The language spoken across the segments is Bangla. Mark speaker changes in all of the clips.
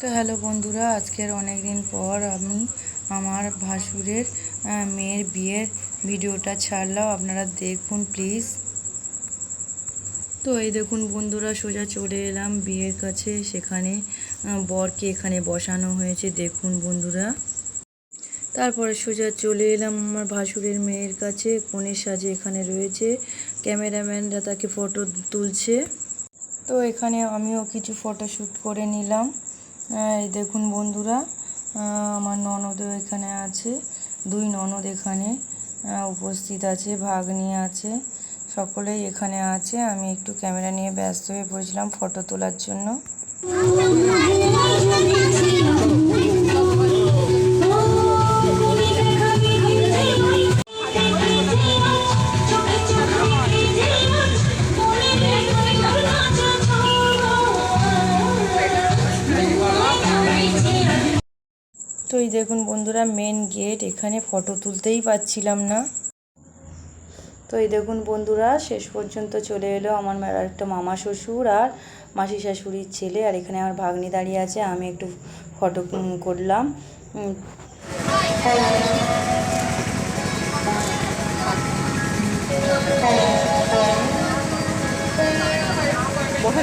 Speaker 1: তো হ্যালো বন্ধুরা, আজকের অনেক দিন পর আমি আমার ভাসুরের মেয়ের বিয়ের ভিডিওটা ছাড়লাম, আপনারা দেখুন প্লিজ। তো এই দেখুন বন্ধুরা, সোজা চলে এলাম বিয়ের কাছে। সেখানে বরকে এখানে বসানো হয়েছে, দেখুন বন্ধুরা। তারপরে সোজা চলে এলাম আমার ভাসুরের মেয়ের কাছে। কনের সাজে এখানে রয়েছে, ক্যামেরাম্যানরা তাকে ফটো তুলছে। তো এখানে আমিও কিছু ফটোশ্যুট করে নিলাম। এই দেখুন বন্ধুরা, আমার ননদও এখানে আছে, দুই ননদ এখানে উপস্থিত আছে, ভাগ্নি আছে, সকলেই এখানে আছে। আমি একটু ক্যামেরা নিয়ে ব্যস্ত হয়ে পড়েছিলাম ফটো তোলার জন্য। তো এই দেখুন বন্ধুরা, মেন গেট, এখানে ফটো তুলতেই পারছিলাম না। তো এই দেখুন বন্ধুরা, শেষ পর্যন্ত চলে এলো আমার একটা মামা শ্বশুর আর মাসি শাশুড়ির ছেলে, আর এখানে আমার ভাগ্নি দাঁড়িয়ে আছে। আমি একটু ফটো করলাম।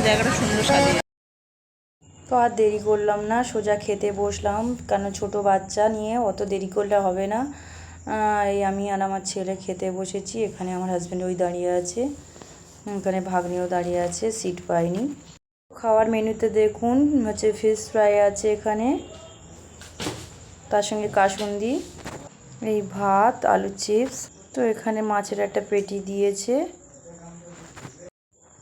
Speaker 2: জায়গাটা সুন্দর সাজিয়ে।
Speaker 1: তো আর দেরি করলাম না, সোজা খেতে বসলাম, কারণ ছোট বাচ্চা নিয়ে অত দেরি করলে হবে না। এই আমি আর আমার ছেলে খেতে বসেছি। এখানে আমার হাজব্যান্ড ওই দাঁড়িয়ে আছে, এখানে ভাগ্নিও দাঁড়িয়ে আছে, সিট পাইনি। খাওয়ার মেনুতে দেখুন হচ্ছে ফিশ ফ্রাই আছে এখানে, তার সঙ্গে কাসুন্দি, এই ভাত, আলু চিপস। তো এখানে মাছের একটা পেটি দিয়েছে।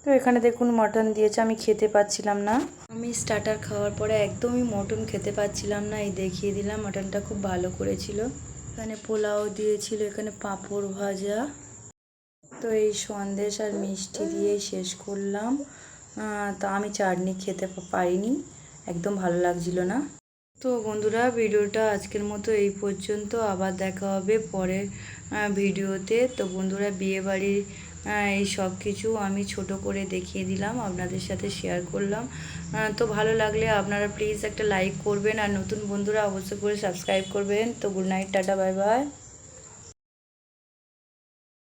Speaker 1: তো এখানে দেখুন মটন দিয়েছে, আমি খেতে পাচ্ছিলাম না। আমি স্টার্টার খাওয়ার পরে একদমই মটন খেতে পাচ্ছিলাম না, এই দেখিয়ে দিলাম। মটনটা খুব ভালো করেছিল। এখানে পোলাও দিয়েছিল, এখানে পাঁপড় ভাজা। তো এই সন্দেশ আর মিষ্টি দিয়ে শেষ করলাম। তা আমি চাটনি খেতে পারিনি, একদম ভালো লাগছিল না। তো বন্ধুরা, ভিডিওটা আজকের মতো এই পর্যন্ত, আবার দেখা হবে পরের ভিডিওতে। তো বন্ধুরা, বিয়েবাড়ির এই সব কিছু আমি ছোট করে দেখিয়ে দিলাম, আপনাদের সাথে শেয়ার করলাম। তো ভালো লাগলে আপনারা প্লিজ একটা লাইক করবেন, আর নতুন বন্ধুরা অবশ্যই করে সাবস্ক্রাইব করবেন। তো good night, tata, bye bye.